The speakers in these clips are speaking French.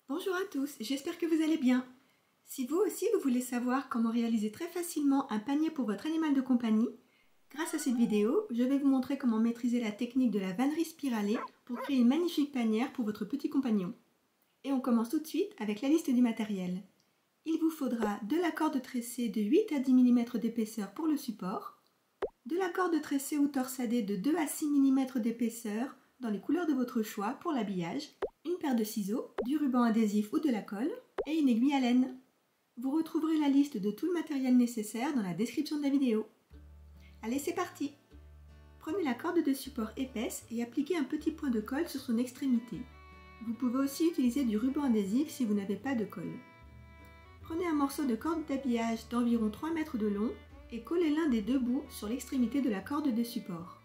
Bonjour à tous, j'espère que vous allez bien. Si vous aussi vous voulez savoir comment réaliser très facilement un panier pour votre animal de compagnie, grâce à cette vidéo, je vais vous montrer comment maîtriser la technique de la vannerie spiralée pour créer une magnifique panière pour votre petit compagnon. Et on commence tout de suite avec la liste du matériel. Il vous faudra de la corde tressée de 8 à 10 mm d'épaisseur pour le support, de la corde tressée ou torsadée de 2 à 6 mm d'épaisseur dans les couleurs de votre choix pour l'habillage, une paire de ciseaux, du ruban adhésif ou de la colle et une aiguille à laine. Vous retrouverez la liste de tout le matériel nécessaire dans la description de la vidéo. Allez, c'est parti! Prenez la corde de support épaisse et appliquez un petit point de colle sur son extrémité. Vous pouvez aussi utiliser du ruban adhésif si vous n'avez pas de colle. Prenez un morceau de corde d'habillage d'environ 3 mètres de long et collez l'un des deux bouts sur l'extrémité de la corde de support.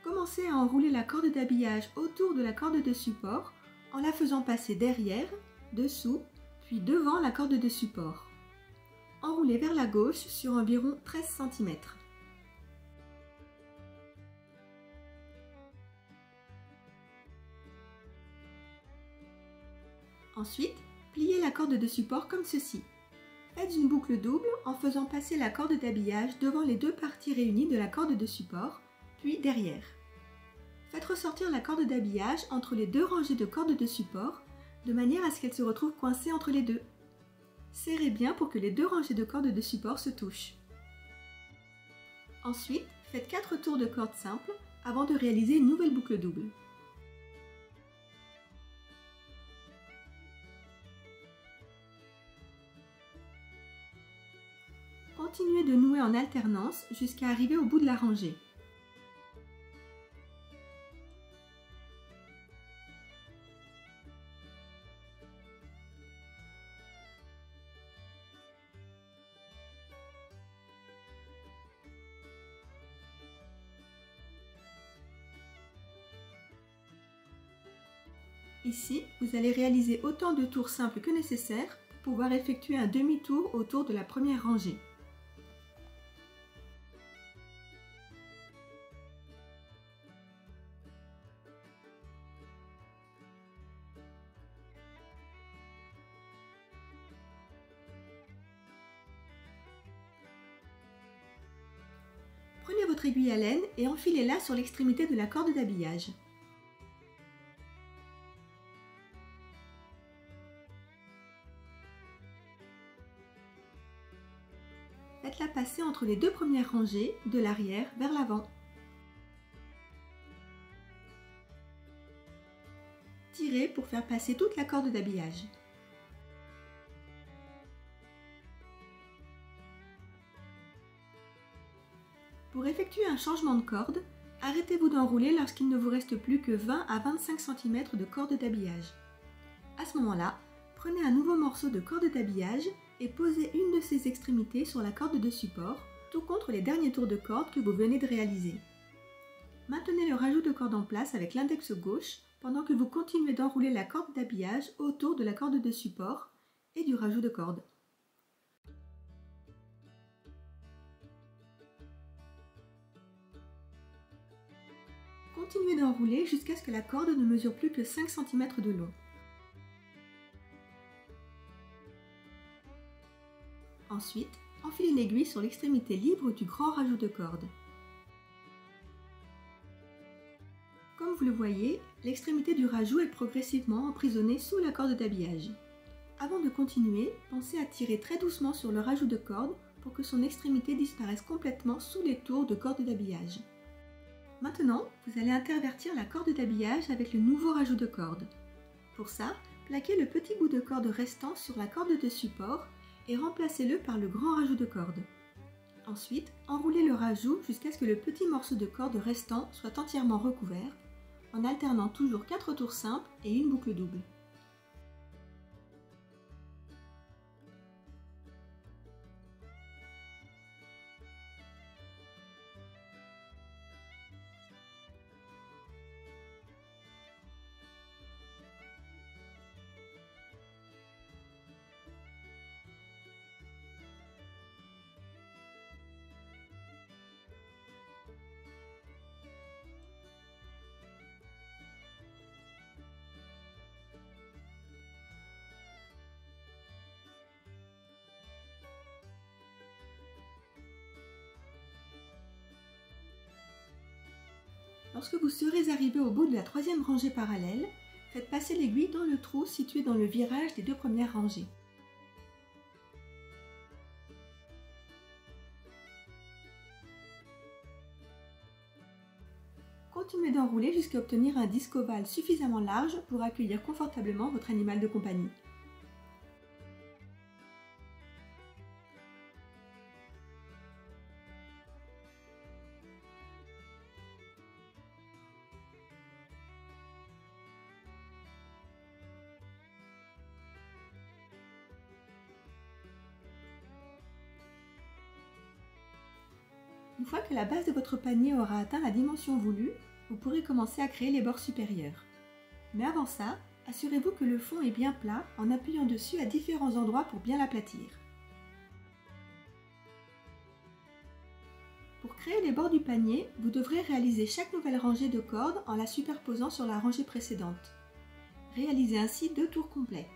Commencez à enrouler la corde d'habillage autour de la corde de support en la faisant passer derrière, dessous, puis devant la corde de support. Enroulez vers la gauche sur environ 13 cm. Ensuite, pliez la corde de support comme ceci. Faites une boucle double en faisant passer la corde d'habillage devant les deux parties réunies de la corde de support, puis derrière. Faites ressortir la corde d'habillage entre les deux rangées de cordes de support, de manière à ce qu'elle se retrouve coincée entre les deux. Serrez bien pour que les deux rangées de cordes de support se touchent. Ensuite, faites 4 tours de corde simple avant de réaliser une nouvelle boucle double. Continuez de nouer en alternance jusqu'à arriver au bout de la rangée. Ici, vous allez réaliser autant de tours simples que nécessaire pour pouvoir effectuer un demi-tour autour de la première rangée. Prenez votre aiguille à laine et enfilez-la sur l'extrémité de la corde d'habillage. Faites-la passer entre les deux premières rangées, de l'arrière vers l'avant. Tirez pour faire passer toute la corde d'habillage. Pour effectuer un changement de corde, arrêtez-vous d'enrouler lorsqu'il ne vous reste plus que 20 à 25 cm de corde d'habillage. À ce moment-là, prenez un nouveau morceau de corde d'habillage et posez une de ses extrémités sur la corde de support, tout contre les derniers tours de corde que vous venez de réaliser. Maintenez le rajout de corde en place avec l'index gauche pendant que vous continuez d'enrouler la corde d'habillage autour de la corde de support et du rajout de corde. Continuez d'enrouler jusqu'à ce que la corde ne mesure plus que 5 cm de long. Ensuite, enfilez l'aiguille sur l'extrémité libre du grand rajout de corde. Comme vous le voyez, l'extrémité du rajout est progressivement emprisonnée sous la corde d'habillage. Avant de continuer, pensez à tirer très doucement sur le rajout de corde pour que son extrémité disparaisse complètement sous les tours de corde d'habillage. Maintenant, vous allez intervertir la corde d'habillage avec le nouveau rajout de corde. Pour ça, plaquez le petit bout de corde restant sur la corde de support et remplacez-le par le grand rajout de corde. Ensuite, enroulez le rajout jusqu'à ce que le petit morceau de corde restant soit entièrement recouvert, en alternant toujours 4 tours simples et une boucle double. Lorsque vous serez arrivé au bout de la troisième rangée parallèle, faites passer l'aiguille dans le trou situé dans le virage des deux premières rangées. Continuez d'enrouler jusqu'à obtenir un disque ovale suffisamment large pour accueillir confortablement votre animal de compagnie. Une fois que la base de votre panier aura atteint la dimension voulue, vous pourrez commencer à créer les bords supérieurs. Mais avant ça, assurez-vous que le fond est bien plat en appuyant dessus à différents endroits pour bien l'aplatir. Pour créer les bords du panier, vous devrez réaliser chaque nouvelle rangée de cordes en la superposant sur la rangée précédente. Réalisez ainsi 2 tours complets.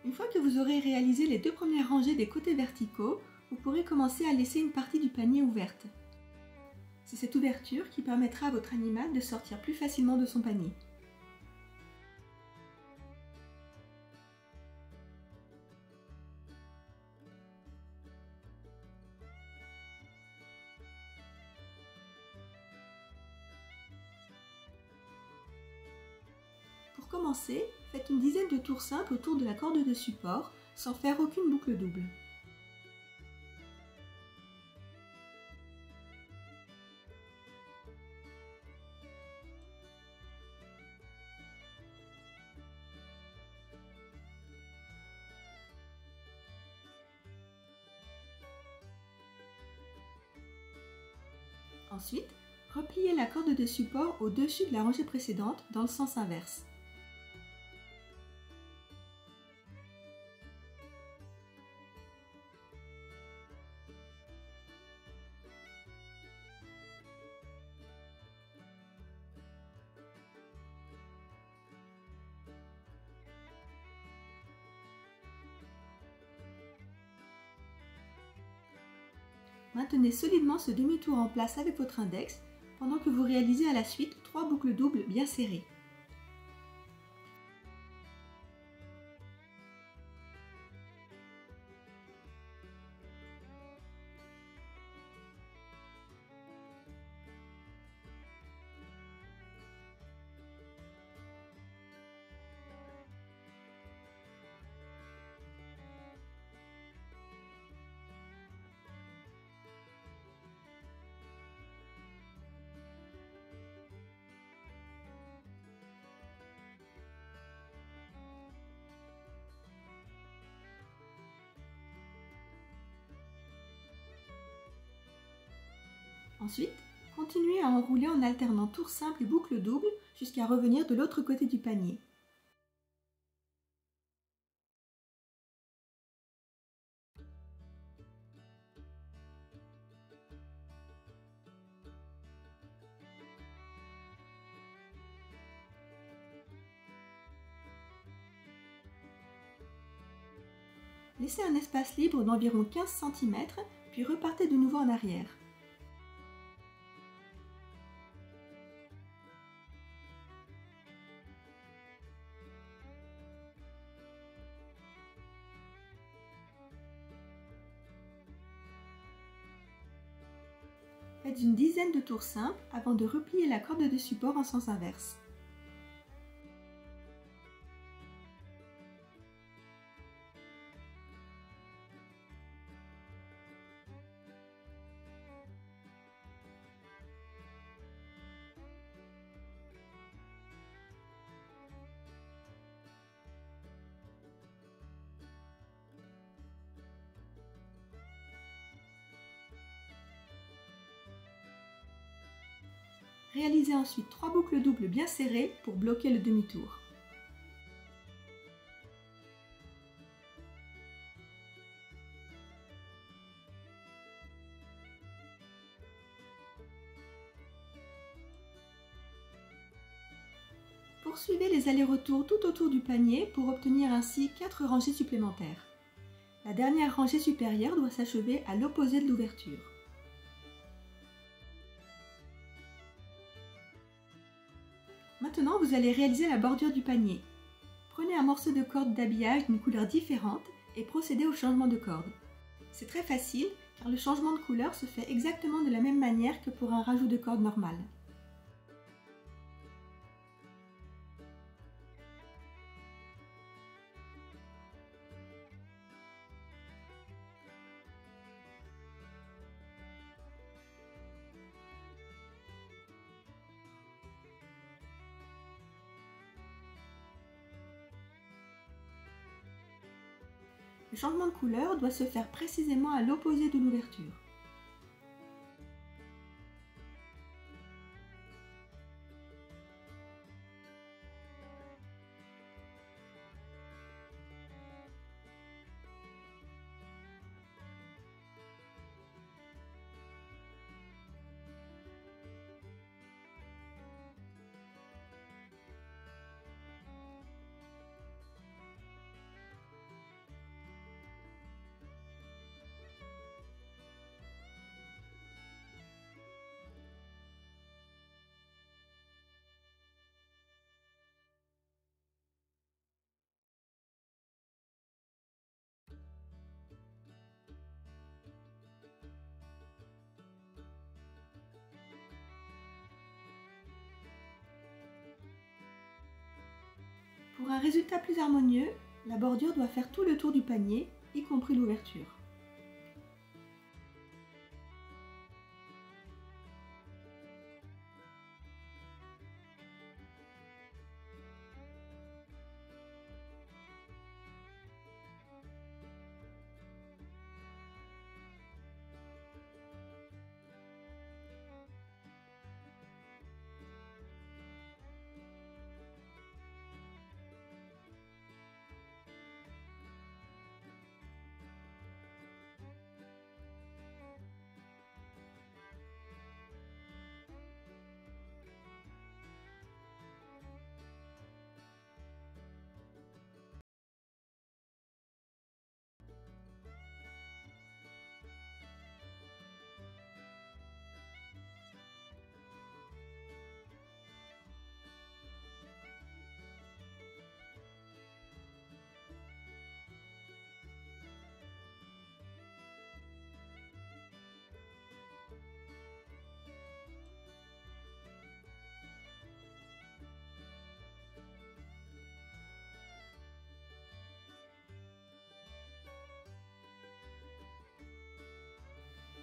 Une fois que vous aurez réalisé les 2 premières rangées des côtés verticaux, vous pourrez commencer à laisser une partie du panier ouverte. C'est cette ouverture qui permettra à votre animal de sortir plus facilement de son panier. Pour commencer, faites une dizaine de tours simples autour de la corde de support sans faire aucune boucle double. Ensuite, repliez la corde de support au-dessus de la rangée précédente dans le sens inverse. Maintenez solidement ce demi-tour en place avec votre index pendant que vous réalisez à la suite 3 boucles doubles bien serrées. Ensuite, continuez à enrouler en alternant tours simples et boucles doubles jusqu'à revenir de l'autre côté du panier. Laissez un espace libre d'environ 15 cm, puis repartez de nouveau en arrière. Faites une dizaine de tours simples avant de replier la corde de support en sens inverse. Réalisez ensuite 3 boucles doubles bien serrées pour bloquer le demi-tour. Poursuivez les allers-retours tout autour du panier pour obtenir ainsi 4 rangées supplémentaires. La dernière rangée supérieure doit s'achever à l'opposé de l'ouverture. Maintenant, vous allez réaliser la bordure du panier. Prenez un morceau de corde d'habillage d'une couleur différente et procédez au changement de corde. C'est très facile car le changement de couleur se fait exactement de la même manière que pour un rajout de corde normal. Le changement de couleur doit se faire précisément à l'opposé de l'ouverture. Pour un résultat plus harmonieux, la bordure doit faire tout le tour du panier, y compris l'ouverture.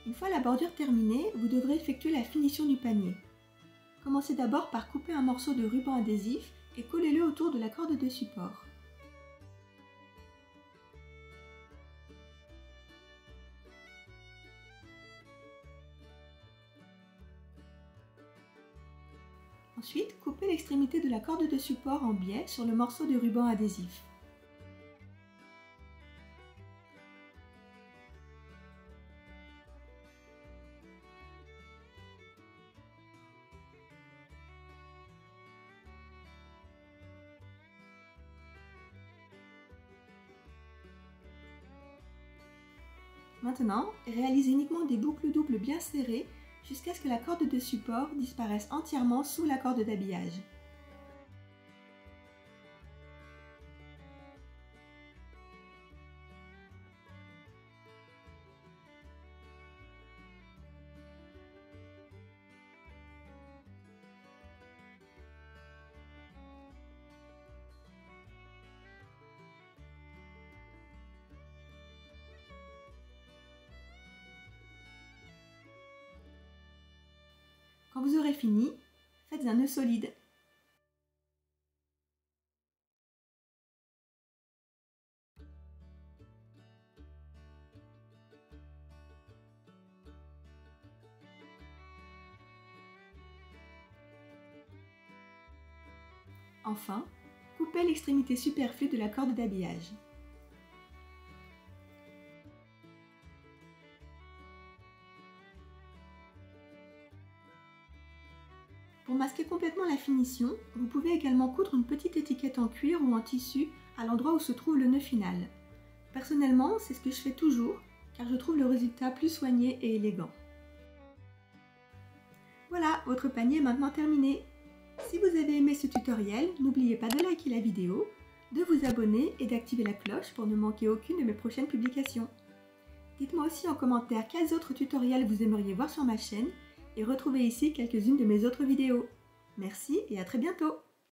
Une fois la bordure terminée, vous devrez effectuer la finition du panier. Commencez d'abord par couper un morceau de ruban adhésif et collez-le autour de la corde de support. Ensuite, coupez l'extrémité de la corde de support en biais sur le morceau de ruban adhésif. Maintenant, réalisez uniquement des boucles doubles bien serrées jusqu'à ce que la corde de support disparaisse entièrement sous la corde d'habillage. Quand vous aurez fini, faites un nœud solide. Enfin, coupez l'extrémité superflue de la corde d'habillage. Pour masquer complètement la finition, vous pouvez également coudre une petite étiquette en cuir ou en tissu à l'endroit où se trouve le nœud final. Personnellement, c'est ce que je fais toujours, car je trouve le résultat plus soigné et élégant. Voilà, votre panier est maintenant terminé. Si vous avez aimé ce tutoriel, n'oubliez pas de liker la vidéo, de vous abonner et d'activer la cloche pour ne manquer aucune de mes prochaines publications. Dites-moi aussi en commentaire quels autres tutoriels vous aimeriez voir sur ma chaîne et retrouvez ici quelques-unes de mes autres vidéos. Merci et à très bientôt!